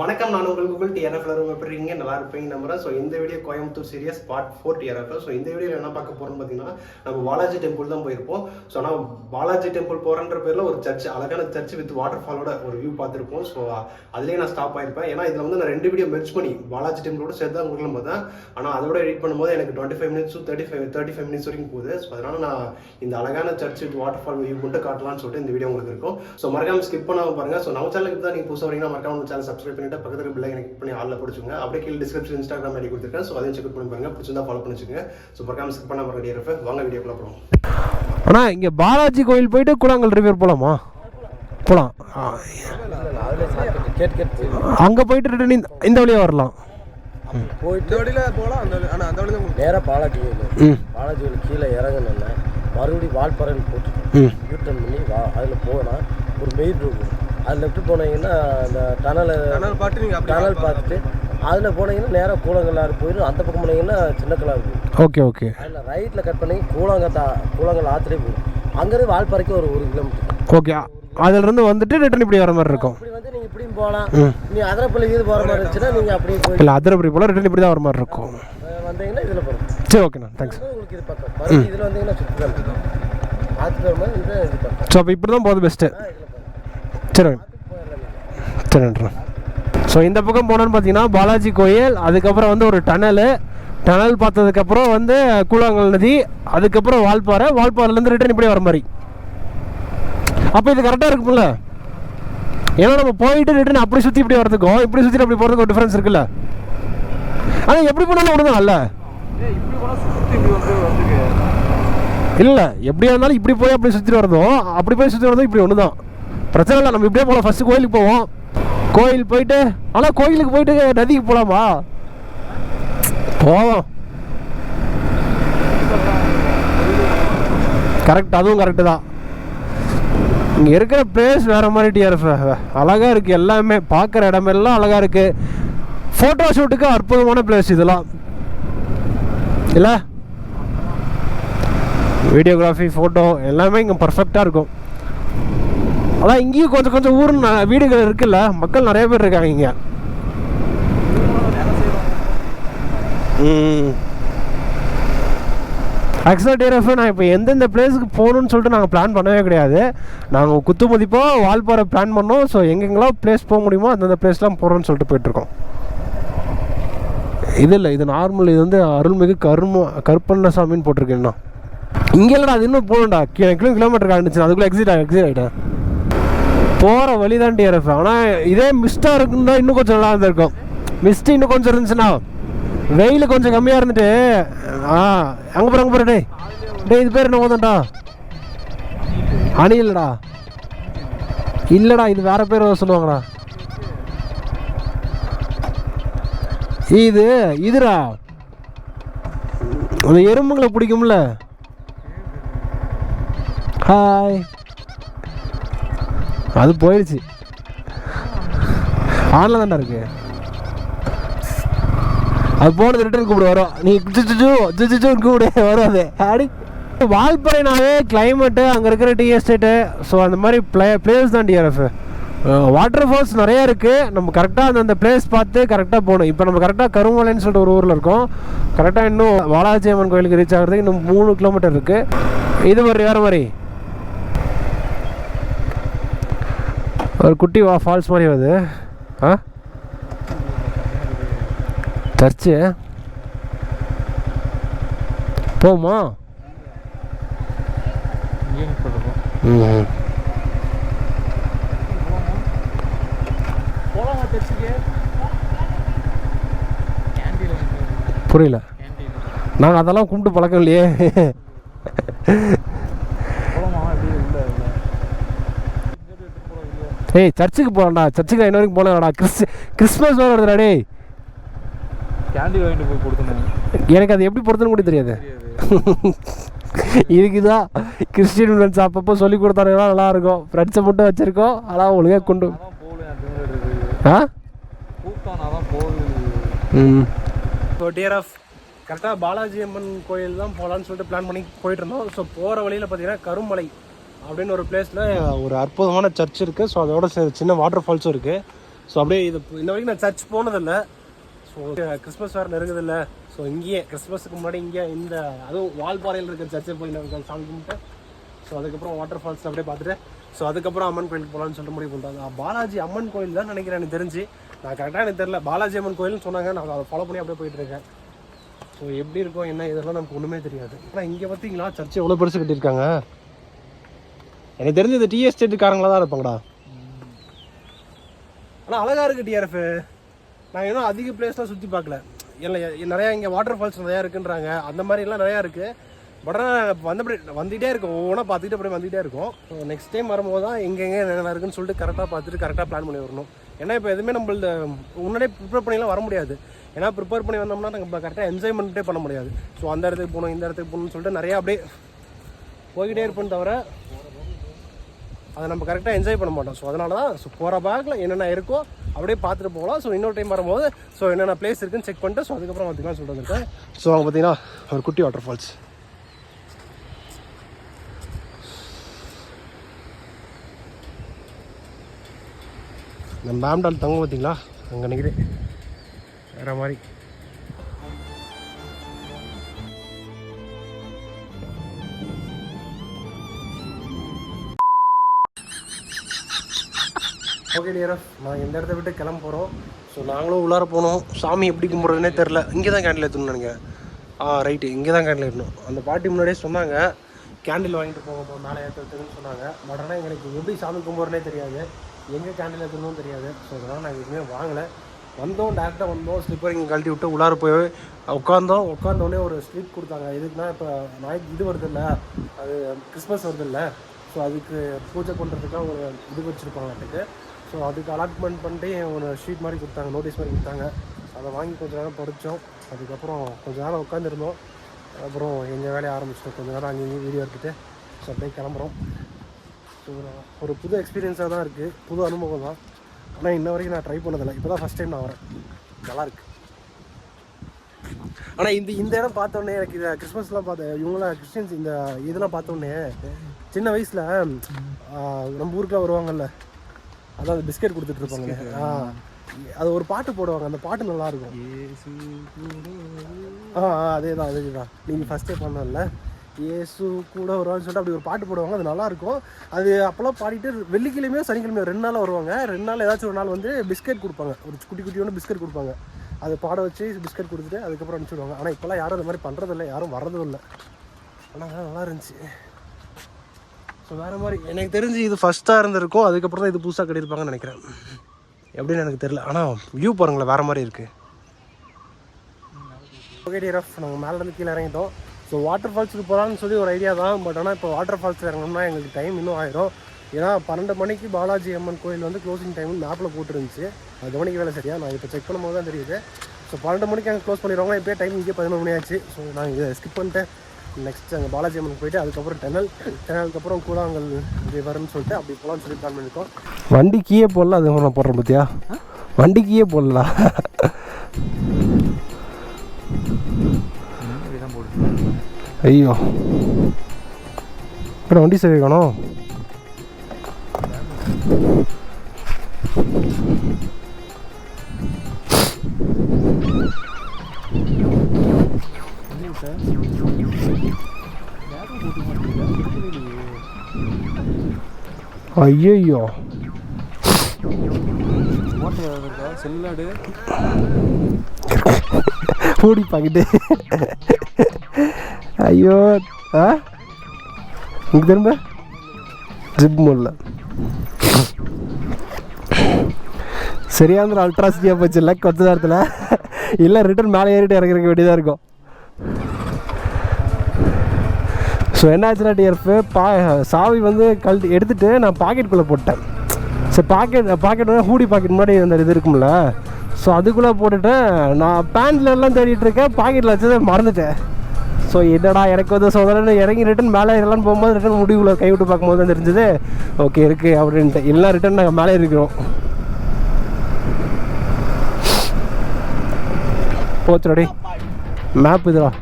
வணக்கம், நான் உங்கள் கூகுள் டிஆர்எஃப் எப்படி இருக்கீங்க? நல்லா இருப்பீங்க நம்புறேன். ஸோ இந்த video Coimbatore series part 4 TRF. So இந்த வீடியோவில் என்ன பார்க்க போகிறோம்னு பார்த்தீங்கன்னா, நம்ம பாலாஜி டெம்பிள் தான் போயிருப்போம். ஸோ ஆனால் பாலாஜி டெம்பிள் போகிறன்ற பேரில் ஒரு சர்ச், அழகான சர்ச் வித் வாட்டர் ஃபாலோட ஒரு வியூ பார்த்துருப்போம். ஸோ அதுலேயே நான் ஸ்டாப் ஆயிருப்பேன். ஏன்னா இதில் வந்து நான் 2 வீடியோ மெர்ஜ் பண்ணி பாலாஜி டெம்பிளோட சேர்த்து தான் உங்களுக்கு பார்த்தேன். ஆனால் அதோட எடிட் பண்ணும்போது எனக்கு 25 மினிட்ஸ் 35 மினிட்ஸ் வரைக்கும் போகுது. ஸோ அதனால் நான் இந்த அழகான church with waterfall view மட்டும் காட்டலாம்னு சொல்லிட்டு இந்த வீடியோ உங்களுக்கு இருக்கும். ஸோ மறக்காம ஸ்கிப் பண்ணாமல் பாருங்கள். ஸோ நம்ம சேனலுக்கு தான் நீங்கள் புதுசாக வரீங்கன்னா மறக்காம நம்ம சேனல் சப்ஸ்கிரைப் பண்ணிட்டு பக்கத்தில் பில்லை கிளிக் பண்ணி ஆல்ல பிடிச்சுங்க. அப்படியே கீழே டிஸ்கிரிப்ஷன் இன்ஸ்டாகிராம் ஐடி கொடுத்துருக்கேன். ஸோ அதையும் செக் பண்ணி பாருங்க. பிடிச்சிருந்தா ஃபாலோ பண்ணிச்சுங்க. ஸோ மறக்காம ஸ்கிப் பண்ணாம ரெடியாக இருப்பேன். வாங்க வீடியோக்குள்ள போகலாம். ஆனால் இங்கே பாலாஜி கோயில் போயிட்டு கூழாங்கல் ரிவர் போகலாமா? போகலாம். அங்கே போயிட்டு ரிட்டர்ன் இந்த வழியாக வரலாம். போயிட்டு வழியில் போகலாம். அந்த வழியில் நேராக பாலாஜி கோயில், பாலாஜி கோயில் கீழே இறங்கணும்னா மறுபடியும் வால்பாறையில் போட்டு யூட்டர்ன் பண்ணி அதில் போனால் ஒரு மெயின் ரோடு, அதில் விட்டு போனீங்கன்னா அந்த டனல் பார்த்துட்டு அதில் போனீங்கன்னா நேராக கூழங்கல்லாறு போயிடும். அந்த பக்கம் போனீங்கன்னா சின்ன கல்லாறு போயிடும். ஓகே அதில் ரைட்டில் கட் பண்ணி கூழங்கல் ஆற்றுலேயே போயிடும். அங்கேருந்து வால்பாறைக்கு ஒரு 1 கிலோமீட்டர். ஓகே, அதிலிருந்து வந்துட்டு ரிட்டர்ன் இப்படி வர மாதிரி இருக்கும். இப்படி வந்து நீங்கள் இப்படியும் போகலாம். நீங்கள் அதிரப்பள்ளி இது போகிற மாதிரி இருந்துச்சுன்னா நீங்கள் அப்படியே போய் இல்லை அதிரப்பள்ளி போல ரிட்டர்ன் இப்படி தான் வர மாதிரி இருக்கும். வந்தீங்கன்னா இதில் போகிறோம். சரி, ஓகேண்ணா, தேங்க்ஸ். உங்களுக்கு இது பக்கம் மறுபடியும் இதில் வந்தீங்கன்னா சுற்றி ஆற்றுக்கு வர மாதிரி இது பக்கம். ஸோ அப்போ இப்படி தான் போகுது பெஸ்ட்டு. சரி சரிண்ணா. ஸோ இந்த பக்கம் போனோன்னு பார்த்தீங்கன்னா பாலாஜி கோயில், அதுக்கப்புறம் வந்து ஒரு டனல் பார்த்ததுக்கப்புறம் வந்து கூழாங்கல் நதி, அதுக்கப்புறம் வால்பாறைலேருந்து ரிட்டர்ன் இப்படி வர மாதிரி. அப்போ இது கரெக்டாக இருக்கும்ல? ஏன்னா நம்ம போயிட்டு ரிட்டர்ன் அப்படி சுற்றி இப்படி வரதுக்கும் இப்படி சுற்றி அப்படி போகிறதுக்கும் ஒரு டிஃப்ரென்ஸ் இருக்குல்ல. ஆனால் எப்படி போனாலும் ஒன்று தான் இல்லை. இல்லை, எப்படியா இருந்தாலும் இப்படி போய் அப்படி சுற்றி வரதும் அப்படி போய் சுற்றி வரதும் இப்படி ஒன்று தான். பிரச்சனை இல்லை, நம்ம இப்படியே போகலாம். ஃபஸ்ட்டு கோயிலுக்கு போவோம். கோயில் போயிட்டு ஆனால் கோயிலுக்கு போயிட்டு நதிக்கு போகலாமா? போவோம். கரெக்ட், அதுவும் கரெக்டு தான். இங்கே இருக்கிற பிளேஸ் வேறு மாதிரி டிஆர்எஃப் அழகாக இருக்குது. எல்லாமே பார்க்குற இடமெல்லாம் அழகாக இருக்குது. ஃபோட்டோ ஷூட்டுக்கு அற்புதமான பிளேஸ் இதெல்லாம் இல்லை? வீடியோகிராஃபி, ஃபோட்டோ எல்லாமே இங்கே பர்ஃபெக்டாக இருக்கும். அதான் இங்கேயும் கொஞ்சம் ஊர் வீடுகள் இருக்குல்ல, மக்கள் நிறைய பேர் இருக்காங்க இங்கே. ஆக்சுவலாக டிஆர்எஃப் நான் இப்போ எந்தெந்த பிளேஸுக்கு போகணுன்னு சொல்லிட்டு நாங்கள் பிளான் பண்ணவே கிடையாது. நாங்கள் குத்து மதிப்பாக வால்பாறை பிளான் பண்ணோம். ஸோ எங்கெங்கெல்லாம் பிளேஸ் போக முடியுமோ அந்தந்த பிளேஸ்லாம் போகிறோன்னு சொல்லிட்டு போயிட்டுருக்கோம். இது இல்லை, இது நார்மல். இது வந்து அருள்மிகு கருப்பண்ணசாமின்னு போட்டிருக்கேன்னா. இங்கே இல்லைடா, அது இன்னும் போகணும்டா. கிலோமீட்டர் ஆகிடுச்சு, அதுக்குள்ளே எக்ஸிட் ஆகிட்டேன். போகிற வழி தான் டிஆர்எஃப். ஆனால் இதே மிஸ்டாக இருக்குன்னா இன்னும் கொஞ்சம் நல்லா இருந்திருக்கும். மிஸ்ட்டு இன்னும் கொஞ்சம் இருந்துச்சுன்னா, வெயில் கொஞ்சம் கம்மியாக இருந்துட்டு அங்கே போகிற டே இது பேர் என்ன ஓதண்டா? அணி இல்லைடா, இது வேற பேர் சொல்லுவாங்கடா. இதுடா அந்த எறும்புங்களை பிடிக்கும்ல. ஹாய், அது போயிடுச்சு. ஆன்ல தான்டா இருக்கு. அது போனது ரிட்டர்ன் கூப்பிட வரும். நீ கூப்பிட வரும். அது அடி வால்பாறைனாவே கிளைமேட்டு, அங்கே இருக்கிற டீ எஸ்டேட்டு, ஸோ அந்த மாதிரி பிளேஸ் தான் டிஆர்எஃப். வாட்டர் ஃபால்ஸ் நிறையா இருக்குது. நம்ம கரெக்டாக அந்த பிளேஸ் பார்த்து கரெக்டாக போகணும். இப்போ நம்ம கரெக்டாக கருமலைன்னு சொல்லிட்டு ஒரு ஊரில் இருக்கோம். கரெக்டாக இன்னும் பாலாஜி அம்மன் கோயிலுக்கு ரீச் ஆகிறதுக்கு இன்னும் 3 கிலோமீட்டர் இருக்குது. இது மாதிரி வேறு மாதிரி ஒரு குட்டி ஃபால்ஸ் மாதிரி வருது. சர்ச்சு போமா? புரியல, நாங்கள் அதெல்லாம் கும்பிட்டு பழக்கம் இல்லையே. ஏய், சர்ச்சுக்கு போகலாம்டா. சர்ச்சுக்கு இன்ன வரைக்கும் போகலாம்டா. கிறிஸ்மஸ் வருதுடா. டே கேண்டி வாங்கிட்டு போய் கொடுத்தேன். எனக்கு அது எப்படி பொறுத்துன்னு கூட தெரியாது. இதுக்குதான் கிறிஸ்டின் ஃப்ரெண்ட்ஸ் அப்பப்போ சொல்லி கொடுத்தாருன்னா நல்லாயிருக்கும். ஃப்ரெண்ட்ஸை மட்டும் வச்சுருக்கோம், ஆனால் ஒழுங்காக கொண்டு ஸோ டிஆர்எஃப் கரெக்டாக பாலாஜி அம்மன் கோயில் தான் போகலான்னு சொல்லிட்டு பிளான் பண்ணி போயிட்டு இருந்தோம். ஸோ போகிற வழியில் பார்த்தீங்கன்னா கருமலை அப்படின்னு ஒரு பிளேஸில் ஒரு அற்புதமான சர்ச் இருக்குது. ஸோ அதோட சின்ன வாட்டர் ஃபால்ஸும் இருக்குது. ஸோ அப்படியே இது இந்த வரைக்கும் நான் சர்ச் போனதில்லை. ஸோ கிறிஸ்மஸ் வேறு நெருங்குதில்லை. ஸோ இங்கேயே கிறிஸ்மஸுக்கு முன்னாடி இங்கே இந்த அதுவும் வால்பாறையில் இருக்கிற சர்ச்சை போய் நான் சாமி கும்பிட்டு ஸோ அதுக்கப்புறம் வாட்டர் ஃபால்ஸ் அப்படியே பார்த்துட்டு ஸோ அதுக்கப்புறம் அம்மன் கோயிலுக்கு போகலான்னு சொல்லிட்டு முடிவு பண்ணுறாங்க. பாலாஜி அம்மன் கோயில் தான் நினைக்கிறேன், எனக்கு தெரிஞ்சு. நான் கரெக்டாக எனக்கு தெரியல. பாலாஜி அம்மன் கோயில்னு சொன்னாங்க. நான் அதை ஃபாலோ பண்ணி அப்படியே போயிட்டுருக்கேன். ஸோ எப்படி இருக்கும் என்ன இதெல்லாம் நமக்கு ஒன்றுமே தெரியாது. ஆனால் இங்கே பார்த்தீங்களா சர்ச்சு எவ்வளோ பெருசு கட்டியிருக்காங்க. எனக்கு தெரிஞ்சு இந்த டீ எஸ்டேட்டுக்காரங்களாக தான் இருப்பாங்கடா. ஆனால் அழகாக இருக்குது டிஆர்எஃப். நான் இன்னும் அதிக பிளேஸ்லாம் சுற்றி பார்க்கல. இல்லை நிறையா இங்கே வாட்டர் ஃபால்ஸ் நிறையா இருக்குன்றாங்க. அந்த மாதிரிலாம் நிறையா இருக்குது. பட் ஆனால் வந்துகிட்டே இருக்கும். ஒவ்வொன்றா பார்த்துக்கிட்டு அப்படியே வந்துகிட்டே இருக்கும். ஸோ நெக்ஸ்ட் டைம் வரும்போது தான் எங்கெங்கே என்னென்ன இருக்குன்னு சொல்லிட்டு கரெக்டாக பார்த்துட்டு கரெக்டாக பிளான் பண்ணி வரணும். ஏன்னா இப்போ எதுவுமே நம்மள முன்னாடியே ப்ரிப்பேர் பண்ணிலாம் வர முடியாது. ஏன்னா ப்ரிப்பேர் பண்ணி வந்தோம்னா நம்ம கரெக்டாக என்ஜாய்மெண்ட்டே பண்ண முடியாது. ஸோ அந்த இடத்துக்கு போகணும் இந்த இடத்துக்கு போகணும்னு சொல்லிட்டு நிறையா அப்படியே போய்கிட்டே இருப்போன்னு தவிர அதை நம்ம கரெக்டாக என்ஜாய் பண்ண மாட்டோம். ஸோ அதனால தான் ஸோ போகிற பேக்கில் என்னென்ன இருக்கோ அப்படியே பார்த்துட்டு போகலாம். ஸோ இன்னொரு டைம் வரும்போது ஸோ என்னென்ன பிளேஸ் இருக்குன்னு செக் பண்ணிட்டு ஸோ அதுக்கப்புறம் பார்த்துக்கலாம் சொல்லிட்டு வந்துருக்கேன். ஸோ அங்கே பார்த்தீங்கன்னா ஒரு குட்டி வாட்டர் ஃபால்ஸ். இந்த மேம்டால் தங்க பார்த்தீங்களா அங்கே நினைக்கிறேன் வேறு மாதிரி. ஓகே டிஆர்எஃப், நான் இந்த இடத்த விட்டு கிளம்ப போகிறோம். ஸோ நாங்களும் உள்ளார போனோம். சாமி எப்படி கும்பிட்றதுனே தெரில. இங்கே தான் கேண்டில் ஏற்றணும்னு நினைக்கிறேன். ரைட்டு, இங்கே தான் கேண்டில் ஏற்றணும். அந்த பாட்டி முன்னாடியே சொன்னாங்க கேண்டில் வாங்கிட்டு போங்க மேலே ஏற்றுறதுன்னு சொன்னாங்க. பட் ஆனால் எங்களுக்கு எப்படி சாமி கும்பிட்றதுனே தெரியாது, எங்கே கேண்டில் ஏற்றணும்னு தெரியாது. ஸோ அதனால் நாங்கள் எதுவுமே வாங்கலை. வந்தோம், டேரெக்டாக வந்தோம். ஸ்லிப்பர் இங்கே கழட்டி விட்டு உள்ளார போய் உட்காந்தோடனே ஒரு ஸ்லீப் கொடுத்தாங்க. இதுக்குன்னா இப்போ இது வருது இல்லை, அது கிறிஸ்மஸ் வருது இல்லை, ஸோ அதுக்கு பூஜை பண்ணுறதுக்காக ஒரு இது வச்சுருப்பாங்க அதுக்கு. ஸோ அதுக்கு அலாட்மெண்ட் பண்ணிட்டு ஒரு ஷீட் மாதிரி கொடுத்தாங்க, நோட்டீஸ் மாதிரி கொடுத்தாங்க. அதை வாங்கி கொஞ்சம் நேரம் படித்தோம். அதுக்கப்புறம் கொஞ்சம் நேரம் உட்காந்துருந்தோம். அப்புறம் எங்கள் வேலையை ஆரம்பிச்சிட்டோம். கொஞ்சம் நேரம் அங்கேயும் வீடியோ எடுத்துகிட்டு ஸோ அப்படியே கிளம்புறோம். ஸோ ஒரு புது எக்ஸ்பீரியன்ஸாக தான் இருக்குது, புது அனுபவம் தான். ஆனால் இன்ன வரைக்கும் நான் ட்ரை பண்ணதில்லை. இப்போ தான் ஃபஸ்ட் டைம் நான் வரேன். நல்லாயிருக்கு. ஆனால் இந்த இடம் பார்த்தோன்னே எனக்கு இதை கிறிஸ்மஸ்லாம் பார்த்தேன், இவங்களாம் கிறிஸ்டின்ஸ் இந்த இதெல்லாம் பார்த்தோன்னே சின்ன வயசில் நம்ம ஊருக்குலாம் வருவாங்கல்ல, அதான் பிஸ்கெட் கொடுத்துட்ருப்பாங்க. அது ஒரு பாட்டு போடுவாங்க, அந்த பாட்டு நல்லாயிருக்கும். அதே தான் நீங்கள் ஃபஸ்ட்டே பண்ணல, ஏசு கூட வருவான்னு சொல்லிட்டு அப்படி ஒரு பாட்டு போடுவாங்க. அது நல்லாயிருக்கும். அது அப்போல்லாம் பாடிட்டு வெள்ளிக்கிழமையோ சனிக்கிழமையோ 2 நாள் வருவாங்க. 2 நாள் ஏதாச்சும் ஒரு நாள் வந்து பிஸ்கெட் கொடுப்பாங்க, ஒரு குட்டியோட பிஸ்கெட் கொடுப்பாங்க. அதை பாட வச்சு பிஸ்கெட் கொடுத்துட்டு அதுக்கப்புறம் அனுப்பிச்சுடுவாங்க. ஆனால் இப்போல்லாம் யாரும் அந்த மாதிரி பண்ணுறதில்ல, யாரும் வர்றதும் இல்லை. ஆனால் நல்லா இருந்துச்சு. ஸோ வேறு மாதிரி எனக்கு தெரிஞ்சு இது ஃபஸ்ட்டாக இருந்திருக்கும். அதுக்கப்புறம் தான் இது புதுசாக கட்டியிருப்பாங்கன்னு நினைக்கிறேன். எப்படின்னு எனக்கு தெரியல. ஆனால் வியூ பாருங்களேன், வேறு மாதிரி இருக்குது. ஓகே டிஆர்எஃப், நாங்கள் மேலேருந்து கீழே இறங்கிட்டோம். ஸோ வாட்டர் ஃபால்ஸுக்கு போகலான்னு சொல்லி ஒரு ஐடியா தான். பட் ஆனால் இப்போ வாட்டர் ஃபால்ஸில் இறங்கணும்னா எங்களுக்கு டைம் இன்னும் ஆயிரும். ஏன்னா 12 மணிக்கு பாலாஜி அம்மன் கோயில் வந்து க்ளோசிங் டைம் மேப்பில் போட்டுருந்துச்சு. அது மணிக்கு வேலை சரியா, நான் இப்போ செக் பண்ணும்போது தான் தெரியுது. ஸோ 12 மணிக்கு அங்கே க்ளோஸ் பண்ணிடுவாங்க. இப்போ டைம் இங்கே 11 மணி ஆச்சு. ஸோ நான் இதை ஸ்கிப் பண்ணிட்டு நெக்ஸ்ட் அங்கே பாலாஜி அம்மனுக்கு போயிட்டு அதுக்கப்புறம் டெனலுக்கு அப்புறம் கூழாங்கல் வரும்னு சொல்லிட்டு அப்படி போகலான்னு சொல்லி பிளான் பண்ணியிருக்கோம். வண்டி கீயே போடல, அது நான் போடுறேன் பார்த்தியா, வண்டி கீயே போடலாம். ஐயோ அப்புறம் வண்டி சரி காணோம். ஐயோ செல்லாடு ஓடி பாக்கிட்டு. ஐயோ இங்கே திரும்ப ஜிப் முடியல. சரியான அல்ட்ராசிட்டியாக போச்சு இல்லை கொஞ்ச நேரத்தில். இல்லை ரிட்டர்ன் மேலே ஏறிட்டு இறங்கிருக்க வேண்டியதாக இருக்கும். ஸோ என்ன ஆச்சுன்னா டிஆர்எஃப் சாவி வந்து எடுத்துகிட்டு நான் பாக்கெட்டுக்குள்ளே போட்டேன். ஸோ பாக்கெட் வந்து ஹூடி பாக்கெட் முன்னாடி அந்த இது இருக்கும்ல, ஸோ அதுக்குள்ளே போட்டுட்டேன். நான் பேண்ட்டில் எல்லாம் தேடிட்டு இருக்கேன், பாக்கெட்டில் வச்சதை மறந்துட்டேன். ஸோ என்னடா எனக்கு வந்து சோதனை இறங்கி ரிட்டன் மேலே எல்லாம் போகும்போது ரிட்டன் முடிவுல கை விட்டு பார்க்கும்போது தான் தெரிஞ்சது ஓகே இருக்குது அப்படின்ட்டு. எல்லாம் ரிட்டன் நாங்கள் மேலே இருக்கிறோம். போச்சுடி மேப் இதுடா.